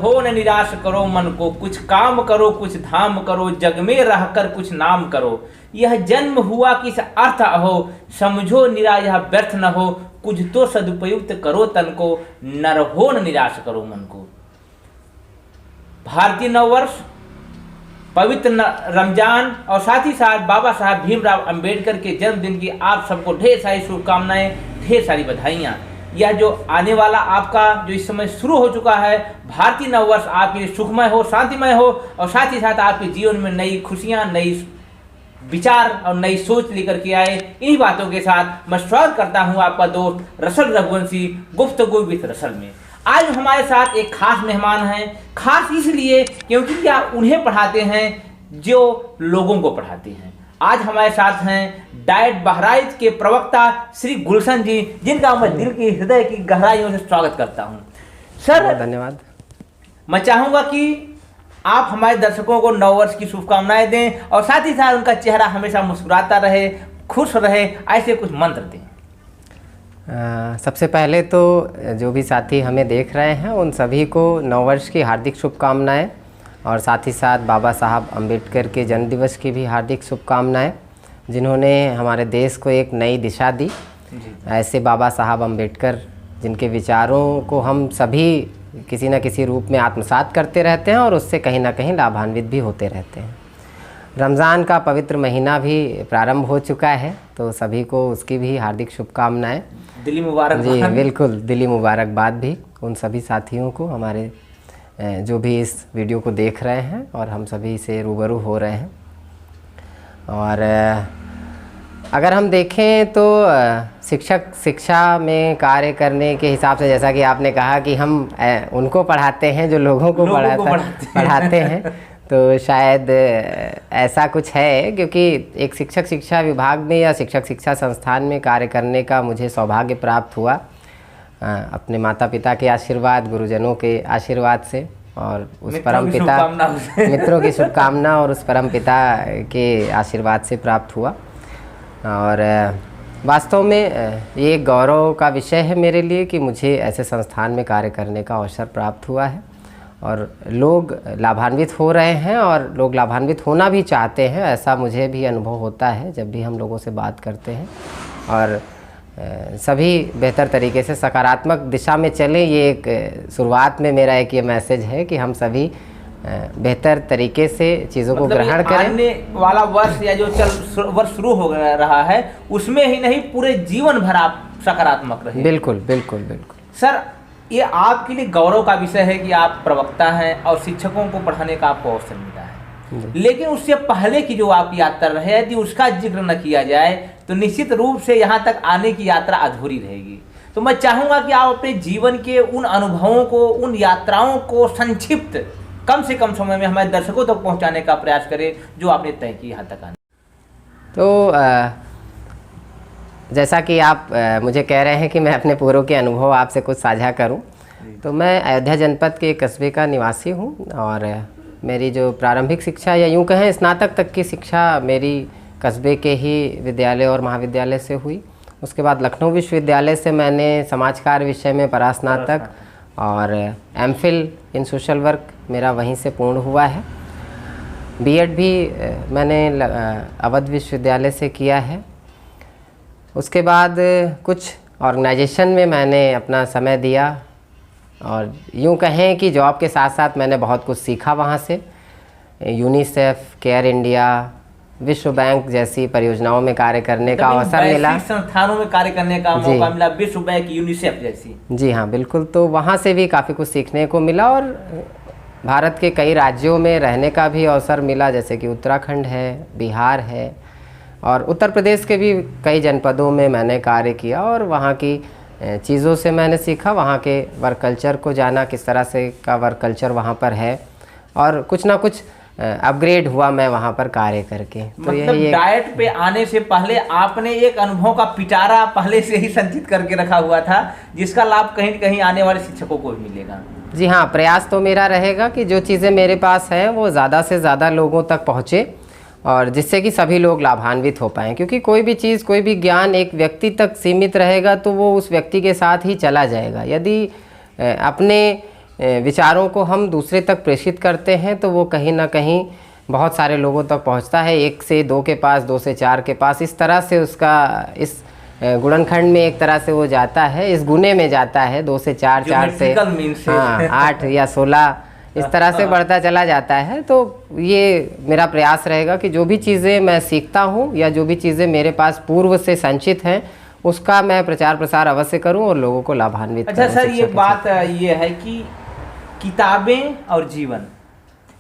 हो न निराश करो मन को, कुछ काम करो कुछ धाम करो, जग में रहकर कुछ नाम करो। यह जन्म हुआ किस अर्थ हो, समझो निरा यह व्यर्थ न हो, कुछ तो सदुपयुक्त करो तन को, नर हो न निराश करो मन को। भारतीय नववर्ष, पवित्र रमजान और साथ ही साथ बाबा साहब भीमराव अंबेडकर के जन्मदिन की आप सबको ढेर सारी शुभकामनाएं, ढेर सारी बधाइयाँ। यह जो आने वाला आपका जो इस समय शुरू हो चुका है भारतीय नववर्ष आपके लिए सुखमय हो, शांतिमय हो और साथ ही साथ आपके जीवन में नई खुशियाँ, नई विचार और नई सोच लेकर के आए। इन्हीं बातों के साथ मैं स्वागत करता हूँ आपका दोस्त रसल रघुवंशी गुफ्तगू विद रसल में। आज हमारे साथ एक खास मेहमान हैं, खास इसलिए क्योंकि क्या उन्हें पढ़ाते हैं जो लोगों को पढ़ाते हैं। आज हमारे साथ हैं डाइट बहराइच के प्रवक्ता श्री गुलशन जी, जिनका मैं दिल की हृदय की गहराइयों से स्वागत करता हूं। सर धन्यवाद। मैं चाहूंगा कि आप हमारे दर्शकों को नववर्ष की शुभकामनाएं दें और साथ ही साथ उनका चेहरा हमेशा मुस्कुराता रहे, खुश रहे, ऐसे कुछ मंत्र दें। सबसे पहले तो जो भी साथी हमें देख रहे हैं उन सभी को नववर्ष की हार्दिक शुभकामनाएं और साथ ही साथ बाबा साहब अम्बेडकर के जन्मदिवस की भी हार्दिक शुभकामनाएं, जिन्होंने हमारे देश को एक नई दिशा दी। ऐसे बाबा साहब अम्बेडकर जिनके विचारों को हम सभी किसी न किसी रूप में आत्मसात करते रहते हैं और उससे कहीं ना कहीं लाभान्वित भी होते रहते हैं। रमज़ान का पवित्र महीना भी प्रारंभ हो चुका है, तो सभी को उसकी भी हार्दिक शुभकामनाएं, दिली मुबारक। जी बिल्कुल, दिली मुबारकबाद भी उन सभी साथियों को, हमारे जो भी इस वीडियो को देख रहे हैं और हम सभी से रूबरू हो रहे हैं। और अगर हम देखें तो शिक्षक शिक्षा में कार्य करने के हिसाब से, जैसा कि आपने कहा कि हम उनको पढ़ाते हैं जो लोगों को पढ़ाते हैं, तो शायद ऐसा कुछ है, क्योंकि एक शिक्षक शिक्षा विभाग में या शिक्षक शिक्षा संस्थान में कार्य करने का मुझे सौभाग्य प्राप्त हुआ अपने माता पिता के आशीर्वाद, गुरुजनों के आशीर्वाद से और उस परम पिता मित्रों की शुभकामना और उस परम पिता के आशीर्वाद से प्राप्त हुआ। और वास्तव में ये गौरव का विषय है मेरे लिए कि मुझे ऐसे संस्थान में कार्य करने का अवसर प्राप्त हुआ है और लोग लाभान्वित हो रहे हैं और लोग लाभान्वित होना भी चाहते हैं। ऐसा मुझे भी अनुभव होता है जब भी हम लोगों से बात करते हैं, और सभी बेहतर तरीके से सकारात्मक दिशा में चलें। ये एक शुरुआत में मेरा एक ये मैसेज है कि हम सभी बेहतर तरीके से चीज़ों को ग्रहण करें। आने वाला वर्ष या जो वर्ष शुरू हो रहा है उसमें ही नहीं, पूरे जीवन भर आप सकारात्मक रहें। बिल्कुल बिल्कुल बिल्कुल। सर, ये आपके लिए गौरव का विषय है कि आप प्रवक्ता हैं और शिक्षकों को पढ़ाने का आपको अवसर मिला है, लेकिन उससे पहले की जो आपकी यात्रा रही, यदि उसका जिक्र न किया जाए तो निश्चित रूप से यहाँ तक आने की यात्रा अधूरी रहेगी। तो मैं चाहूँगा कि आप अपने जीवन के उन अनुभवों को, उन यात्राओं को संक्षिप्त कम से कम समय में हमारे दर्शकों तक पहुँचाने का प्रयास करें जो आपने तय की यहाँ तक आने। तो जैसा कि आप मुझे कह रहे हैं कि मैं अपने पूर्व के अनुभव आपसे कुछ साझा करूं, तो मैं अयोध्या जनपद के एक कस्बे का निवासी हूं और मेरी जो प्रारंभिक शिक्षा या यूं कहें स्नातक तक की शिक्षा मेरी कस्बे के ही विद्यालय और महाविद्यालय से हुई। उसके बाद लखनऊ विश्वविद्यालय से मैंने समाज कार्य विषय में परास्नातक और एमफिल इन सोशल वर्क मेरा वहीं से पूर्ण हुआ है। बीएड भी मैंने अवध विश्वविद्यालय से किया है। उसके बाद कुछ ऑर्गेनाइजेशन में मैंने अपना समय दिया और यूं कहें कि जॉब के साथ साथ मैंने बहुत कुछ सीखा वहाँ से। यूनिसेफ, केयर इंडिया, विश्व बैंक जैसी परियोजनाओं में कार्य करने का अवसर मिला, संस्थानों में कार्य करने का मौका मिला, विश्व बैंक, यूनिसेफ जैसी। जी हाँ बिल्कुल। तो वहाँ से भी काफ़ी कुछ सीखने को मिला और भारत के कई राज्यों में रहने का भी अवसर मिला, जैसे कि उत्तराखंड है, बिहार है और उत्तर प्रदेश के भी कई जनपदों में मैंने कार्य किया और वहाँ की चीज़ों से मैंने सीखा, वहाँ के वर्क कल्चर को जाना, किस तरह से का वर्क कल्चर वहाँ पर है और कुछ ना कुछ अपग्रेड हुआ मैं वहाँ पर कार्य करके। तो मतलब डाइट पे आने से पहले आपने एक अनुभव का पिटारा पहले से ही संचित करके रखा हुआ था, जिसका लाभ कहीं न कहीं आने वाले शिक्षकों को भी मिलेगा। जी हाँ, प्रयास तो मेरा रहेगा कि जो चीज़ें मेरे पास हैं वो ज़्यादा से ज़्यादा लोगों तक पहुँचे और जिससे कि सभी लोग लाभान्वित हो पाएँ, क्योंकि कोई भी चीज़, कोई भी ज्ञान एक व्यक्ति तक सीमित रहेगा तो वो उस व्यक्ति के साथ ही चला जाएगा। यदि अपने विचारों को हम दूसरे तक प्रेषित करते हैं तो वो कहीं ना कहीं बहुत सारे लोगों तक पहुंचता है, 1 से 2 के पास, 2 से 4 के पास, इस तरह से उसका इस गुणनखंड में एक तरह से वो जाता है, इस गुने में जाता है, 2 से 4, 4 से हाँ 8 या 16 इस तरह से बढ़ता चला जाता है। तो ये मेरा प्रयास रहेगा कि जो भी चीज़ें मैं सीखता हूँ या जो भी चीज़ें मेरे पास पूर्व से संचित हैं उसका मैं प्रचार प्रसार अवश्य करूँ और लोगों को लाभान्वित करूँ। अच्छा सर, ये बात ये है कि किताबें और जीवन,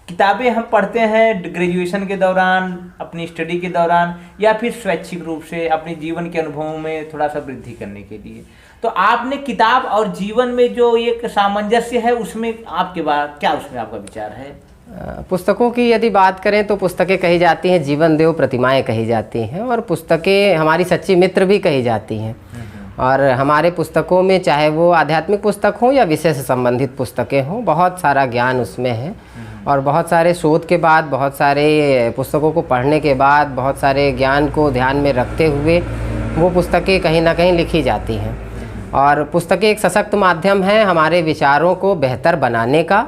किताबें हम पढ़ते हैं ग्रेजुएशन के दौरान, अपनी स्टडी के दौरान, या फिर स्वैच्छिक रूप से अपने जीवन के अनुभवों में थोड़ा सा वृद्धि करने के लिए। तो आपने किताब और जीवन में जो एक सामंजस्य है उसमें आपके बाद क्या, उसमें आपका विचार है? पुस्तकों की यदि बात करें तो पुस्तकें कही जाती हैं जीवन देव प्रतिमाएं कही जाती हैं, और पुस्तकें हमारी सच्ची मित्र भी कही जाती हैं। और हमारे पुस्तकों में चाहे वो आध्यात्मिक पुस्तक हो या विषय से संबंधित पुस्तकें हों, बहुत सारा ज्ञान उसमें है। और बहुत सारे शोध के बाद, बहुत सारे पुस्तकों को पढ़ने के बाद, बहुत सारे ज्ञान को ध्यान में rखते हुए वो पुस्तकें कहीं ना कहीं लिखी जाती हैं। और पुस्तकें एक सशक्त माध्यम है हमारे विचारों को बेहतर बनाने का,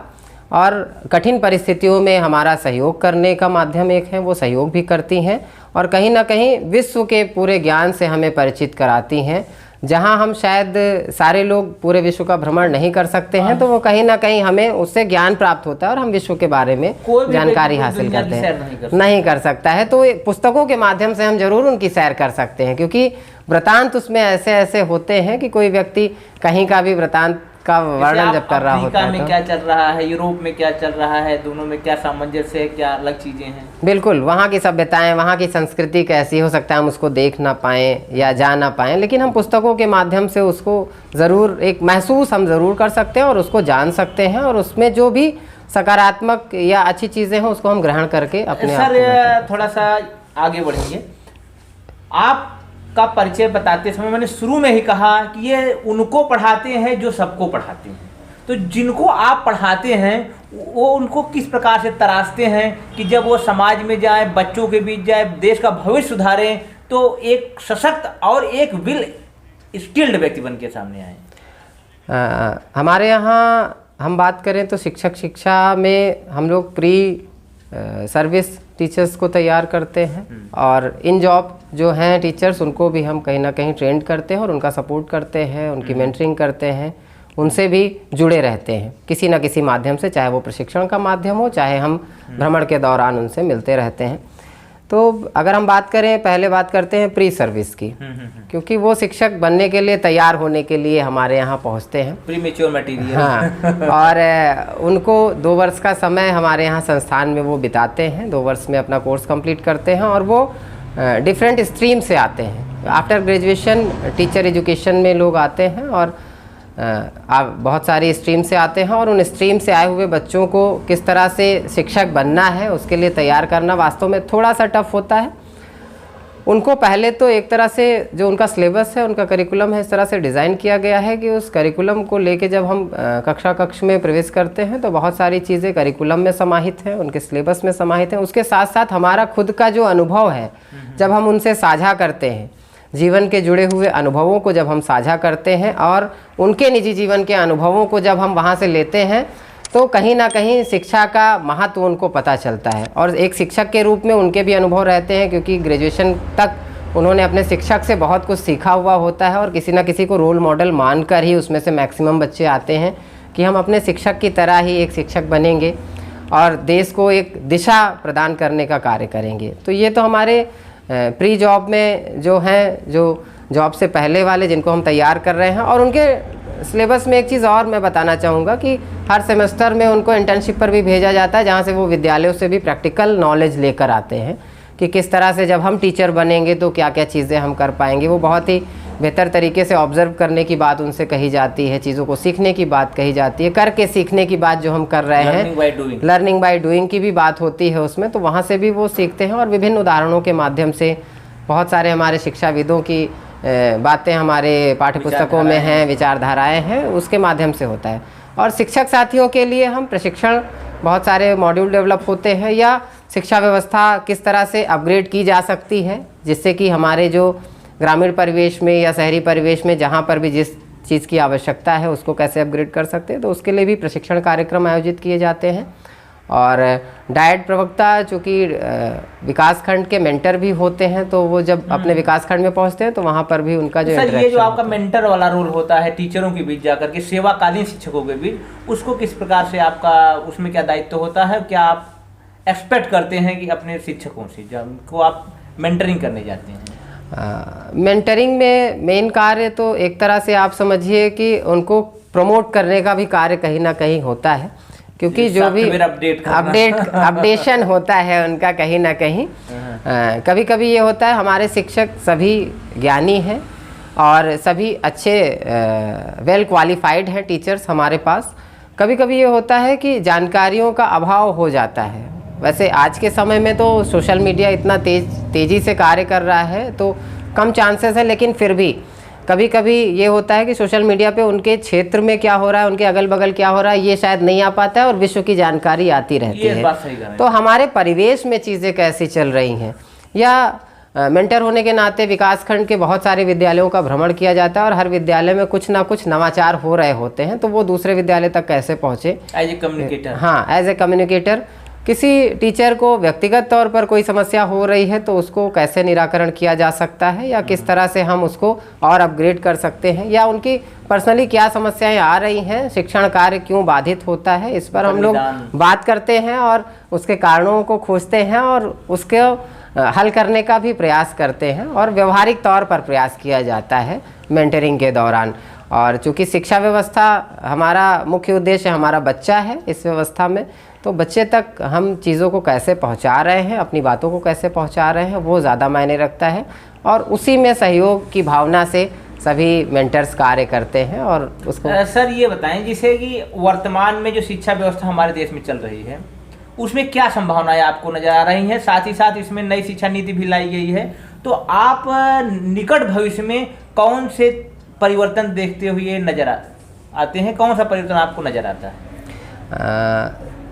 और कठिन परिस्थितियों में हमारा सहयोग करने का माध्यम एक है, वो सहयोग भी करती हैं। और कहीं ना कहीं विश्व के पूरे ज्ञान से हमें परिचित कराती हैं। जहां हम शायद सारे लोग पूरे विश्व का भ्रमण नहीं कर सकते हैं, तो वो कहीं ना कहीं हमें उससे ज्ञान प्राप्त होता है और हम विश्व के बारे में जानकारी हासिल करते हैं। नहीं कर सकता है, तो पुस्तकों के माध्यम से हम जरूर उनकी सैर कर सकते हैं, क्योंकि वृतांत उसमें ऐसे ऐसे होते हैं कि कोई व्यक्ति कहीं का भी वृतांत का वर्णन जब कर रहा होता है, अफ्रीका में क्या चल रहा है, यूरोप में क्या चल रहा है, दोनों में क्या सामंजस्य है, क्या अलग चीजें हैं। बिल्कुल, वहाँ की सभ्यताएं, वहाँ की संस्कृति कैसी हो सकता है हम उसको देख ना पाएँ या जा ना पाएँ, लेकिन हम पुस्तकों के माध्यम से उसको ज़रूर एक महसूस हम ज़रूर कर सकते हैं और उसको जान सकते हैं, और उसमें जो भी सकारात्मक या अच्छी चीज़ें हैं उसको हम ग्रहण करके अपने सर थोड़ा सा आगे बढ़ेंगे। आप का परिचय बताते समय मैंने शुरू में ही कहा कि ये उनको पढ़ाते हैं जो सबको पढ़ाते हैं। तो जिनको आप पढ़ाते हैं वो उनको किस प्रकार से तराशते हैं कि जब वो समाज में जाए, बच्चों के बीच जाए, देश का भविष्य सुधारें, तो एक सशक्त और एक विल स्किल्ड व्यक्ति बन के सामने आए? हमारे यहाँ हम बात करें तो शिक्षा में हम लोग प्री सर्विस टीचर्स को तैयार करते हैं, और इन जॉब जो हैं टीचर्स उनको भी हम कहीं ना कहीं ट्रेंड करते हैं और उनका सपोर्ट करते हैं, उनकी मेंटरिंग करते हैं, उनसे भी जुड़े रहते हैं किसी न किसी माध्यम से, चाहे वो प्रशिक्षण का माध्यम हो, चाहे हम भ्रमण के दौरान उनसे मिलते रहते हैं। तो अगर हम बात करें, पहले बात करते हैं प्री सर्विस की, क्योंकि वो शिक्षक बनने के लिए, तैयार होने के लिए हमारे यहाँ पहुँचते हैं, प्री मैच्योर मटीरियल। हाँ, और उनको 2 वर्ष का समय हमारे यहाँ संस्थान में वो बिताते हैं, 2 वर्ष में अपना कोर्स कंप्लीट करते हैं, और वो डिफरेंट स्ट्रीम से आते हैं। आफ्टर ग्रेजुएशन टीचर एजुकेशन में लोग आते हैं, और बहुत सारी स्ट्रीम से आते हैं, और उन स्ट्रीम से आए हुए बच्चों को किस तरह से शिक्षक बनना है उसके लिए तैयार करना वास्तव में थोड़ा सा टफ होता है। उनको पहले तो एक तरह से जो उनका सिलेबस है, उनका करिकुलम है, इस तरह से डिज़ाइन किया गया है कि उस करिकुलम को लेके जब हम कक्ष में प्रवेश करते हैं तो बहुत सारी चीज़ें करिकुलम में समाहित हैं, उनके सिलेबस में समाहित हैं। उसके साथ साथ हमारा खुद का जो अनुभव है, जब हम उनसे साझा करते हैं, जीवन के जुड़े हुए अनुभवों को जब हम साझा करते हैं और उनके निजी जीवन के अनुभवों को जब हम वहाँ से लेते हैं, तो कहीं ना कहीं शिक्षा का महत्व उनको पता चलता है। और एक शिक्षक के रूप में उनके भी अनुभव रहते हैं, क्योंकि ग्रेजुएशन तक उन्होंने अपने शिक्षक से बहुत कुछ सीखा हुआ होता है, और किसी ना किसी को रोल मॉडल मानकर ही उसमें से मैक्सिमम बच्चे आते हैं कि हम अपने शिक्षक की तरह ही एक शिक्षक बनेंगे और देश को एक दिशा प्रदान करने का कार्य करेंगे। तो ये तो हमारे प्री जॉब में जो हैं, जो जॉब से पहले वाले जिनको हम तैयार कर रहे हैं। और उनके सिलेबस में एक चीज़ और मैं बताना चाहूँगा कि हर सेमेस्टर में उनको इंटर्नशिप पर भी भेजा जाता है, जहाँ से वो विद्यालयों से भी प्रैक्टिकल नॉलेज लेकर आते हैं कि किस तरह से जब हम टीचर बनेंगे तो क्या क्या चीज़ें हम कर पाएंगे। वो बहुत ही बेहतर तरीके से ऑब्जर्व करने की बात उनसे कही जाती है, चीज़ों को सीखने की बात कही जाती है, करके सीखने की बात जो हम कर रहे हैं, लर्निंग बाय डूइंग की भी बात होती है उसमें। तो वहाँ से भी वो सीखते हैं, और विभिन्न उदाहरणों के माध्यम से बहुत सारे हमारे शिक्षाविदों की बातें हमारे पाठ्य पुस्तकों में हैं, विचारधाराएं हैं, उसके माध्यम से होता है। और शिक्षक साथियों के लिए हम प्रशिक्षण, बहुत सारे मॉड्यूल डेवलप होते हैं, या शिक्षा व्यवस्था किस तरह से अपग्रेड की जा सकती है, जिससे कि हमारे जो ग्रामीण परिवेश में या शहरी परिवेश में जहाँ पर भी जिस चीज़ की आवश्यकता है उसको कैसे अपग्रेड कर सकते हैं, तो उसके लिए भी प्रशिक्षण कार्यक्रम आयोजित किए जाते हैं। और डाइट प्रवक्ता चूँकि विकासखंड के मेंटर भी होते हैं, तो वो जब अपने विकासखंड में पहुंचते हैं तो वहाँ पर भी उनका जो सर ये जो आपका मेंटर वाला रोल होता है टीचरों के बीच जाकर के, सेवाकालीन शिक्षकों के बीच, उसको किस प्रकार से आपका उसमें क्या दायित्व होता है? क्या आप एक्सपेक्ट करते हैं कि अपने शिक्षकों से जिनको आप मेंटरिंग करने जाते हैं? मेंटरिंग में मेन कार्य तो एक तरह से आप समझिए कि उनको प्रमोट करने का भी कार्य कहीं ना कहीं होता है, क्योंकि जो भी अपडेशन होता है उनका कहीं ना कहीं कभी कभी ये होता है, हमारे शिक्षक सभी ज्ञानी हैं और सभी अच्छे वेल क्वालिफाइड हैं टीचर्स हमारे पास। कभी कभी ये होता है कि जानकारियों का अभाव हो जाता है। वैसे आज के समय में तो सोशल मीडिया इतना तेज़ी से कार्य कर रहा है तो कम चांसेस है, लेकिन फिर भी कभी कभी ये होता है कि सोशल मीडिया पे उनके क्षेत्र में क्या हो रहा है, उनके अगल बगल क्या हो रहा है, ये शायद नहीं आ पाता है और विश्व की जानकारी आती रहती है। तो हमारे परिवेश में चीज़ें कैसी चल रही हैं, या मेंटर होने के नाते विकासखंड के बहुत सारे विद्यालयों का भ्रमण किया जाता है और हर विद्यालय में कुछ ना कुछ नवाचार हो रहे होते हैं, तो वो दूसरे विद्यालय तक कैसे पहुँचे एज ए कम्युनिकेटर। हाँ, एज ए कम्युनिकेटर किसी टीचर को व्यक्तिगत तौर पर कोई समस्या हो रही है तो उसको कैसे निराकरण किया जा सकता है, या किस तरह से हम उसको और अपग्रेड कर सकते हैं, या उनकी पर्सनली क्या समस्याएं आ रही हैं, शिक्षण कार्य क्यों बाधित होता है, इस पर हम लोग बात करते हैं और उसके कारणों को खोजते हैं और उसके हल करने का भी प्रयास करते हैं और व्यवहारिक तौर पर प्रयास किया जाता है मेंटरिंग के दौरान। और चूँकि शिक्षा व्यवस्था हमारा मुख्य उद्देश्य हमारा बच्चा है, इस व्यवस्था में तो बच्चे तक हम चीज़ों को कैसे पहुंचा रहे हैं, अपनी बातों को कैसे पहुंचा रहे हैं, वो ज़्यादा मायने रखता है और उसी में सहयोग की भावना से सभी मेंटर्स कार्य करते हैं। और उसको सर ये बताएं, जैसे कि वर्तमान में जो शिक्षा व्यवस्था हमारे देश में चल रही है उसमें क्या संभावनाएं आपको नजर आ रही हैं? साथ ही साथ इसमें नई शिक्षा नीति भी लाई गई है, तो आप निकट भविष्य में कौन से परिवर्तन देखते हुए नजर आते हैं? कौन सा परिवर्तन आपको नजर आता है?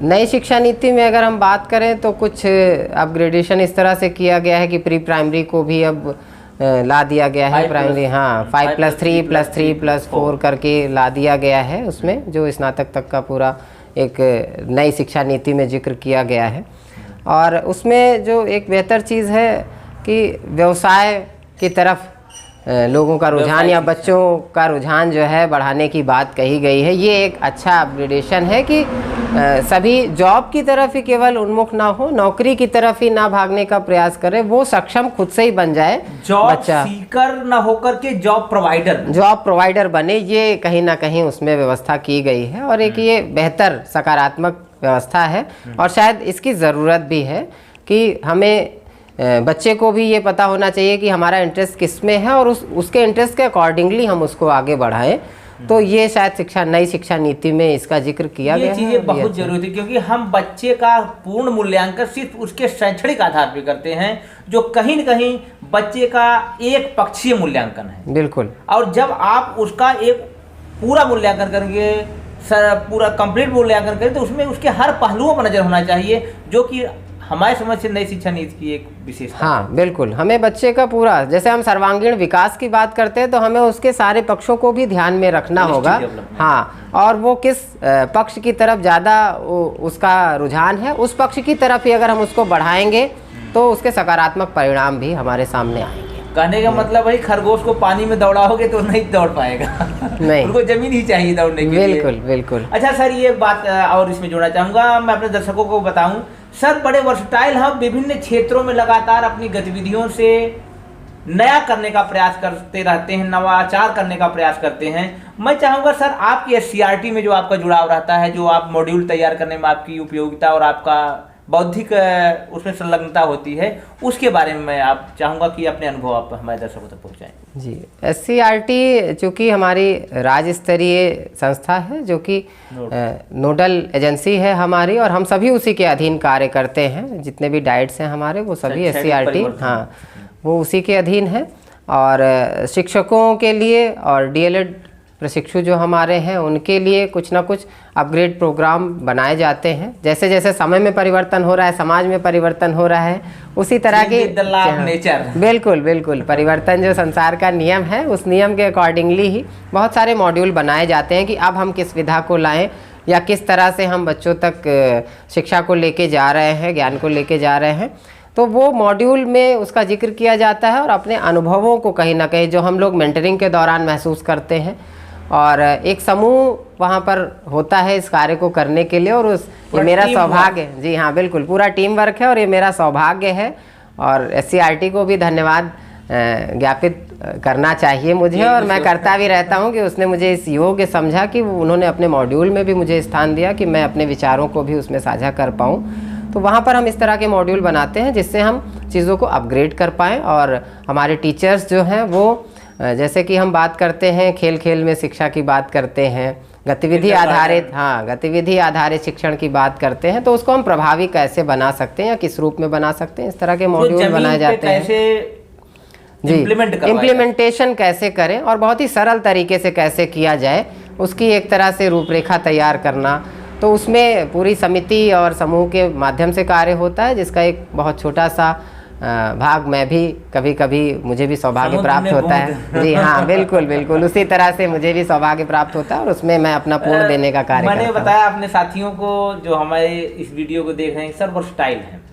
नई शिक्षा नीति में अगर हम बात करें तो कुछ अपग्रेडेशन इस तरह से किया गया है कि प्री प्राइमरी को भी अब ला दिया गया है, प्राइमरी 5+3+3+4 करके ला दिया गया है, उसमें जो स्नातक तक का पूरा एक नई शिक्षा नीति में जिक्र किया गया है। और उसमें जो एक बेहतर चीज़ है कि व्यवसाय की तरफ लोगों का रुझान या बच्चों का रुझान जो है बढ़ाने की बात कही गई है। ये एक अच्छा अपग्रेडेशन है कि सभी जॉब की तरफ ही केवल उन्मुख ना हो, नौकरी की तरफ ही ना भागने का प्रयास करे, वो सक्षम खुद से ही बन जाए, बच्चा सीकर ना होकर के जॉब प्रोवाइडर बने, ये कहीं ना कहीं उसमें व्यवस्था की गई है और एक ये बेहतर सकारात्मक व्यवस्था है। और शायद इसकी ज़रूरत भी है कि हमें बच्चे को भी ये पता होना चाहिए कि हमारा इंटरेस्ट किस में है और उसके इंटरेस्ट के अकॉर्डिंगली हम उसको आगे बढ़ाएं। तो ये शायद नई शिक्षा नीति में इसका जिक्र किया गया है। ये चीज़ें बहुत जरूरी थी, क्योंकि हम बच्चे का पूर्ण मूल्यांकन सिर्फ उसके शैक्षणिक आधार पर करते हैं, जो कहीं न कहीं बच्चे का एक पक्षीय मूल्यांकन है। बिल्कुल। और जब आप उसका एक पूरा मूल्यांकन करेंगे, पूरा कंप्लीट मूल्यांकन करें, तो उसमें उसके हर पहलुओं पर नजर होना चाहिए, जो कि हमारे समझ से नई शिक्षा नीति की एक विशेषता। हाँ बिल्कुल, हमें बच्चे का पूरा, जैसे हम सर्वांगीण विकास की बात करते हैं तो हमें उसके सारे पक्षों को भी ध्यान में रखना होगा। हाँ, और वो किस पक्ष की तरफ ज़्यादा उसका रुझान है, उस पक्ष की तरफ ही अगर हम उसको बढ़ाएंगे तो उसके सकारात्मक परिणाम भी हमारे सामने आएंगे। कहने का मतलब भाई, खरगोश को पानी में दौड़ाओगे तो नहीं दौड़ पाएगा, नहीं, उनको जमीन ही चाहिए दौड़ने के लिए। बिल्कुल बिल्कुल। अच्छा सर, ये बात और इसमें जोड़ना चाहूँगा, मैं अपने दर्शकों को बताऊँ, सर बड़े वर्सटाइल हम विभिन्न क्षेत्रों में लगातार अपनी गतिविधियों से नया करने का प्रयास करते रहते हैं, नवाचार करने का प्रयास करते हैं। मैं चाहूँगा सर, आपकी SCRT में जो आपका जुड़ाव रहता है, जो आप मॉड्यूल तैयार करने में आपकी उपयोगिता और आपका बौद्धिक उसमें संलग्नता होती है, उसके बारे में मैं आप चाहूँगा कि अपने अनुभव आप हमारे दर्शकों तक पहुँचाएं। जी, SCRT चूँकि हमारी राज्य स्तरीय संस्था है, जो कि नोडल एजेंसी है हमारी, और हम सभी उसी के अधीन कार्य करते हैं। जितने भी डाइट्स हैं हमारे, वो सभी SCRT, हाँ, वो उसी के अधीन है। और शिक्षकों के लिए और DLED प्रशिक्षु जो हमारे हैं उनके लिए कुछ ना कुछ अपग्रेड प्रोग्राम बनाए जाते हैं। जैसे जैसे समय में परिवर्तन हो रहा है, समाज में परिवर्तन हो रहा है, उसी तरह की नेचर, बिल्कुल बिल्कुल परिवर्तन जो संसार का नियम है उस नियम के अकॉर्डिंगली ही बहुत सारे मॉड्यूल बनाए जाते हैं कि अब हम किस विधा को लाएं या किस तरह से हम बच्चों तक शिक्षा को लेके जा रहे हैं, ज्ञान को लेके जा रहे हैं। तो वो मॉड्यूल में उसका जिक्र किया जाता है और अपने अनुभवों को कहीं ना कहीं जो हम लोग मेंटरिंग के दौरान महसूस करते हैं, और एक समूह वहाँ पर होता है इस कार्य को करने के लिए, और ये मेरा सौभाग्य है। जी हाँ, बिल्कुल पूरा टीम वर्क है और ये मेरा सौभाग्य है। और SCERT को भी धन्यवाद ज्ञापित करना चाहिए मुझे, और मैं करता भी रहता हूँ कि उसने मुझे इस योग्य समझा कि उन्होंने अपने मॉड्यूल में भी मुझे स्थान दिया कि मैं अपने विचारों को भी उसमें साझा कर पाऊँ। तो वहाँ पर हम इस तरह के मॉड्यूल बनाते हैं जिससे हम चीज़ों को अपग्रेड कर पाएँ, और हमारे टीचर्स जो हैं वो जैसे कि हम बात करते हैं खेल खेल में शिक्षा की बात करते हैं, गतिविधि आधारित, हाँ गतिविधि आधारित शिक्षण की बात करते हैं, तो उसको हम प्रभावी कैसे बना सकते हैं या किस रूप में बना सकते हैं, इस तरह के मॉड्यूल बनाए जाते हैं जी। इम्प्लीमेंटेशन कैसे करें और बहुत ही सरल तरीके से कैसे किया जाए उसकी एक तरह से रूपरेखा तैयार करना। तो उसमें पूरी समिति और समूह के माध्यम से कार्य होता है, जिसका एक बहुत छोटा सा भाग मैं भी कभी कभी मुझे भी सौभाग्य प्राप्त होता है। जी हाँ, बिल्कुल बिल्कुल उसी तरह से मुझे भी सौभाग्य प्राप्त होता है और उसमें मैं अपना पूर्ण देने का कार्य करता हूँ। मैंने बताया अपने साथियों को जो हमारे इस वीडियो को देख रहे हैं, सर वर्सटाइल हैं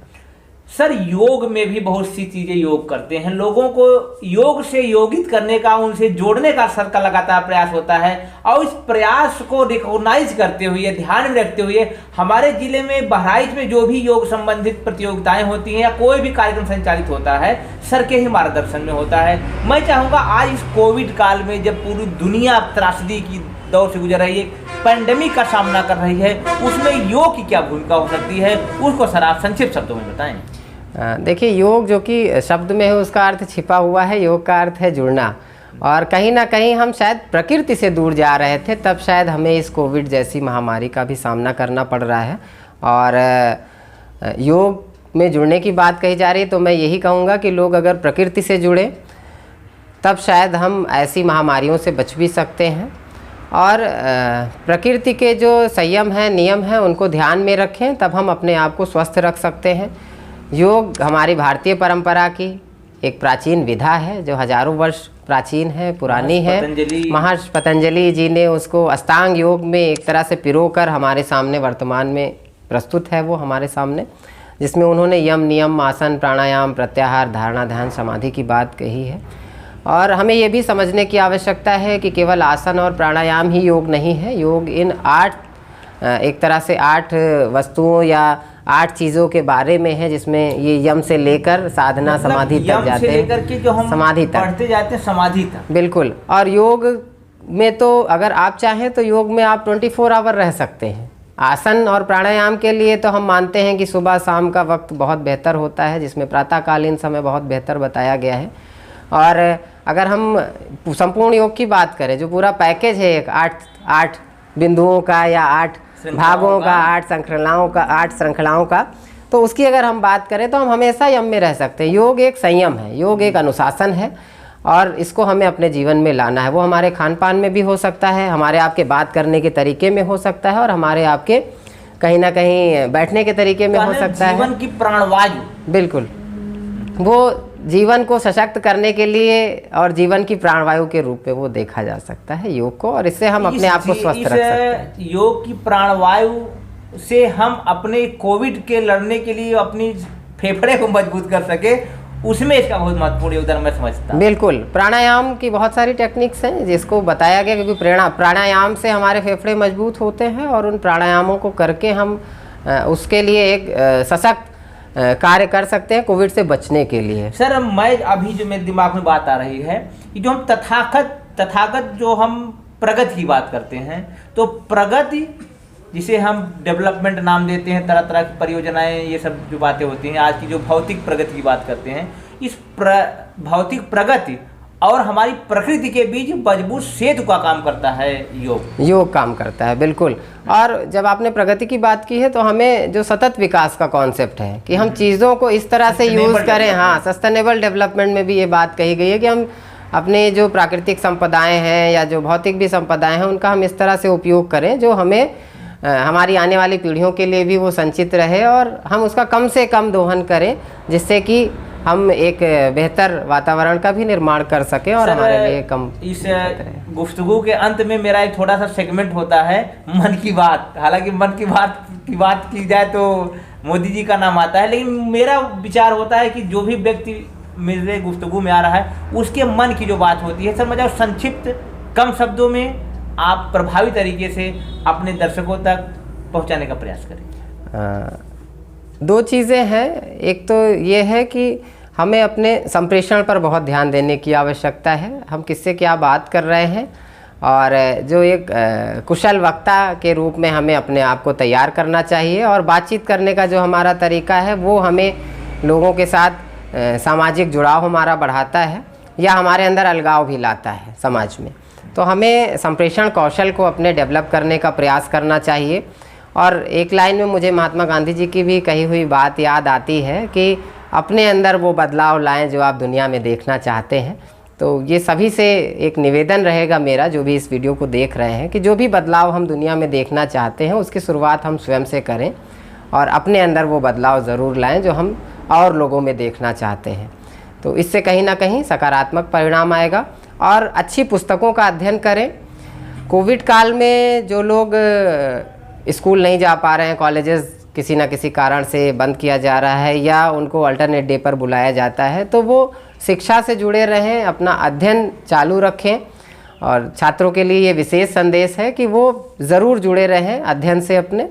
सर, योग में भी बहुत सी चीजें योग करते हैं, लोगों को योग से योगित करने का, उनसे जोड़ने का सर का लगातार प्रयास होता है। और इस प्रयास को रिकॉग्नाइज करते हुए, ध्यान में रखते हुए हमारे जिले में बहराइच में जो भी योग संबंधित प्रतियोगिताएं होती हैं या कोई भी कार्यक्रम संचालित होता है, सर के ही मार्गदर्शन में होता है। मैं चाहूँगा आज इस कोविड काल में जब पूरी दुनिया त्रासदी की दौर से गुजर रही है, पैंडेमिक का सामना कर रही है, उसमें योग की क्या भूमिका हो सकती है, उसको सर आप संक्षिप्त शब्दों में बताएं। देखिए, योग जो कि शब्द में है उसका अर्थ छिपा हुआ है, योग का अर्थ है जुड़ना। और कहीं ना कहीं हम शायद प्रकृति से दूर जा रहे थे, तब शायद हमें इस कोविड जैसी महामारी का भी सामना करना पड़ रहा है। और योग में जुड़ने की बात कही जा रही है, तो मैं यही कहूँगा कि लोग अगर प्रकृति से जुड़े तब शायद हम ऐसी महामारियों से बच भी सकते हैं। और प्रकृति के जो संयम हैं, नियम हैं, उनको ध्यान में रखें, तब हम अपने आप को स्वस्थ रख सकते हैं। योग हमारी भारतीय परंपरा की एक प्राचीन विधा है जो हजारों वर्ष प्राचीन है, पुरानी है। महर्षि पतंजलि जी ने उसको अष्टांग योग में एक तरह से पिरोकर हमारे सामने वर्तमान में प्रस्तुत है वो हमारे सामने, जिसमें उन्होंने यम, नियम, आसन, प्राणायाम, प्रत्याहार, धारणा, ध्यान, समाधि की बात कही है। और हमें ये भी समझने की आवश्यकता है कि केवल आसन और प्राणायाम ही योग नहीं है। योग इन 8 एक तरह से 8 वस्तुओं या 8 चीज़ों के बारे में है, जिसमें ये यम से लेकर साधना समाधि तक जाते हैं, लेकर के जो हम समाधि तक बढ़ते जाते हैं, समाधि तक। बिल्कुल। और योग में तो अगर आप चाहें तो योग में आप 24 आवर रह सकते हैं। आसन और प्राणायाम के लिए तो हम मानते हैं कि सुबह शाम का वक्त बहुत बेहतर होता है, जिसमें प्रातःकालीन समय बहुत बेहतर बताया गया है। और अगर हम संपूर्ण योग की बात करें, जो पूरा पैकेज है एक 8 बिंदुओं का या 8 भागों का, 8 श्रृंखलाओं का, तो उसकी अगर हम बात करें तो हम हमेशा यम में रह सकते हैं। योग एक संयम है, योग एक अनुशासन है, और इसको हमें अपने जीवन में लाना है। वो हमारे खान पान में भी हो सकता है, हमारे आपके बात करने के तरीके में हो सकता है, और हमारे आपके कहीं ना कहीं बैठने के तरीके में हो सकता है। जीवन की प्राणवायु, बिल्कुल, वो जीवन को सशक्त करने के लिए और जीवन की प्राणवायु के रूप में वो देखा जा सकता है योग को, और इससे हम अपने आप को स्वस्थ रख सकते हैं। योग की प्राणवायु से हम अपने कोविड के लड़ने के लिए अपनी फेफड़े को मजबूत कर सके, उसमें इसका बहुत महत्वपूर्ण योगदान मैं समझता हूँ। बिल्कुल, प्राणायाम की बहुत सारी टेक्निक्स हैं जिसको बताया गया, क्योंकि प्राणायाम से हमारे फेफड़े मजबूत होते हैं, और उन प्राणायामों को करके हम उसके लिए एक सशक्त कार्य कर सकते हैं कोविड से बचने के लिए। सर, मैं अभी जो मेरे दिमाग में बात आ रही है कि जो हम तथागत जो हम प्रगति की बात करते हैं, तो प्रगति जिसे हम डेवलपमेंट नाम देते हैं, तरह तरह की परियोजनाएं, ये सब जो बातें होती हैं, आज की जो भौतिक प्रगति की बात करते हैं, इस भौतिक प्रगति और हमारी प्रकृति के बीच मजबूत सेतु का काम करता है योग काम करता है। बिल्कुल। और जब आपने प्रगति की बात की है, तो हमें जो सतत विकास का कॉन्सेप्ट है कि हम चीज़ों को इस तरह से यूज़ करें। हाँ, सस्टेनेबल डेवलपमेंट में भी ये बात कही गई है कि हम अपने जो प्राकृतिक संपदाएं हैं या जो भौतिक भी संपदाएं हैं उनका हम इस तरह से उपयोग करें जो हमें हमारी आने वाली पीढ़ियों के लिए भी वो संचित रहे और हम उसका कम से कम दोहन करें, जिससे कि हम एक बेहतर वातावरण का भी निर्माण कर सकें और हमारे लिए कम। इस गुफ्तगू के अंत में मेरा एक थोड़ा सा सेगमेंट होता है मन की बात। हालांकि मन की बात की जाए तो मोदी जी का नाम आता है, लेकिन मेरा विचार होता है कि जो भी व्यक्ति मेरे गुफ्तगू में आ रहा है उसके मन की जो बात होती है, सर मतलब संक्षिप्त कम शब्दों में आप प्रभावी तरीके से अपने दर्शकों तक पहुंचाने का प्रयास करें। दो चीज़ें हैं, एक तो ये है कि हमें अपने संप्रेषण पर बहुत ध्यान देने की आवश्यकता है, हम किससे क्या बात कर रहे हैं, और जो एक कुशल वक्ता के रूप में हमें अपने आप को तैयार करना चाहिए। और बातचीत करने का जो हमारा तरीका है वो हमें लोगों के साथ सामाजिक जुड़ाव हमारा बढ़ाता है या हमारे अंदर अलगाव भी लाता है समाज में। तो हमें संप्रेषण कौशल को अपने डेवलप करने का प्रयास करना चाहिए। और एक लाइन में मुझे महात्मा गांधी जी की भी कही हुई बात याद आती है कि अपने अंदर वो बदलाव लाएं जो आप दुनिया में देखना चाहते हैं। तो ये सभी से एक निवेदन रहेगा मेरा, जो भी इस वीडियो को देख रहे हैं, कि जो भी बदलाव हम दुनिया में देखना चाहते हैं उसकी शुरुआत हम स्वयं से करें और अपने अंदर वो बदलाव ज़रूर लाएं जो हम और लोगों में देखना चाहते हैं। तो इससे कहीं ना कहीं सकारात्मक परिणाम आएगा। और अच्छी पुस्तकों का अध्ययन करें। कोविड काल में जो लोग स्कूल नहीं जा पा रहे हैं, कॉलेजेस किसी न किसी कारण से बंद किया जा रहा है या उनको अल्टरनेट डे पर बुलाया जाता है, तो वो शिक्षा से जुड़े रहें, अपना अध्ययन चालू रखें। और छात्रों के लिए ये विशेष संदेश है कि वो ज़रूर जुड़े रहें अध्ययन से अपने,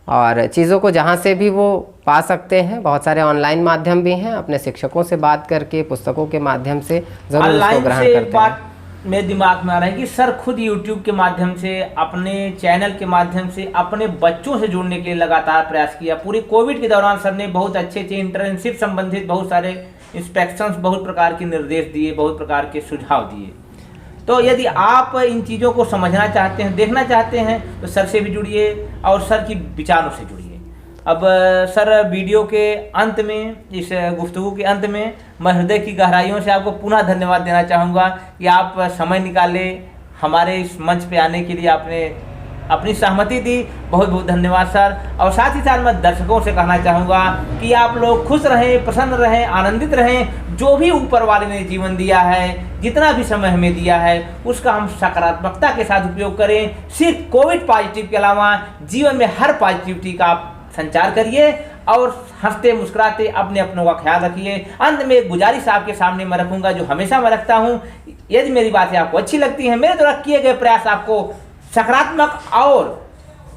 और चीज़ों को जहाँ से भी वो पा सकते हैं, बहुत सारे ऑनलाइन माध्यम भी हैं, अपने शिक्षकों से बात करके, पुस्तकों के माध्यम से ज़रूर उसको ग्रहण करते हैं। मेरे दिमाग में आ रहा है कि सर खुद YouTube के माध्यम से, अपने चैनल के माध्यम से अपने बच्चों से जुड़ने के लिए लगातार प्रयास किया। पूरी कोविड के दौरान सर ने बहुत अच्छे इंटर्नशिप संबंधित बहुत सारे इंस्पेक्शंस, बहुत प्रकार के निर्देश दिए, बहुत प्रकार के सुझाव दिए। तो यदि आप इन चीज़ों को समझना चाहते हैं, देखना चाहते हैं, तो सर से भी जुड़िए और सर की विचारों से जुड़िए। अब सर वीडियो के अंत में, इस गुफ्तगू के अंत में मैं हृदय की गहराइयों से आपको पुनः धन्यवाद देना चाहूँगा कि आप समय निकाले हमारे इस मंच पे आने के लिए, आपने अपनी सहमति दी। बहुत बहुत धन्यवाद सर। और साथ ही साथ मैं दर्शकों से कहना चाहूँगा कि आप लोग खुश रहें, प्रसन्न रहें, आनंदित रहें। जो भी ऊपर वाले ने जीवन दिया है, जितना भी समय हमें दिया है, उसका हम सकारात्मकता के साथ उपयोग करें। सिर्फ कोविड पॉजिटिव के अलावा जीवन में हर पॉजिटिविटी का आप संचार करिए और हंसते मुस्कुराते अपने अपनों का ख्याल रखिए। अंत में एक गुजारिश आपके सामने मैं रखूंगा, जो हमेशा मैं रखता हूं। यदि मेरी बातें आपको अच्छी लगती हैं, मेरे द्वारा किए गए प्रयास आपको सकारात्मक और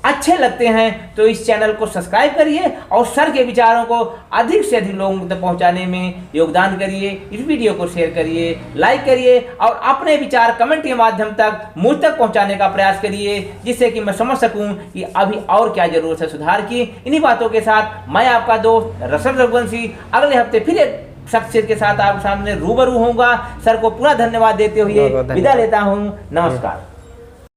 अच्छे लगते हैं, तो इस चैनल को सब्सक्राइब करिए और सर के विचारों को अधिक से अधिक लोगों तक पहुंचाने में योगदान करिए। इस वीडियो को शेयर करिए, लाइक करिए और अपने विचार कमेंट के माध्यम तक मुझ तक पहुंचाने का प्रयास करिए, जिससे कि मैं समझ सकूं कि अभी और क्या जरूरत है सुधार की। इन्हीं बातों के साथ मैं आपका दोस्त रसद रघुवंशी अगले हफ्ते फिर एक शख्सियत के साथ आपके सामने रूबरू होऊंगा। सर को पूरा धन्यवाद देते हुए विदा लेता हूँ। नमस्कार।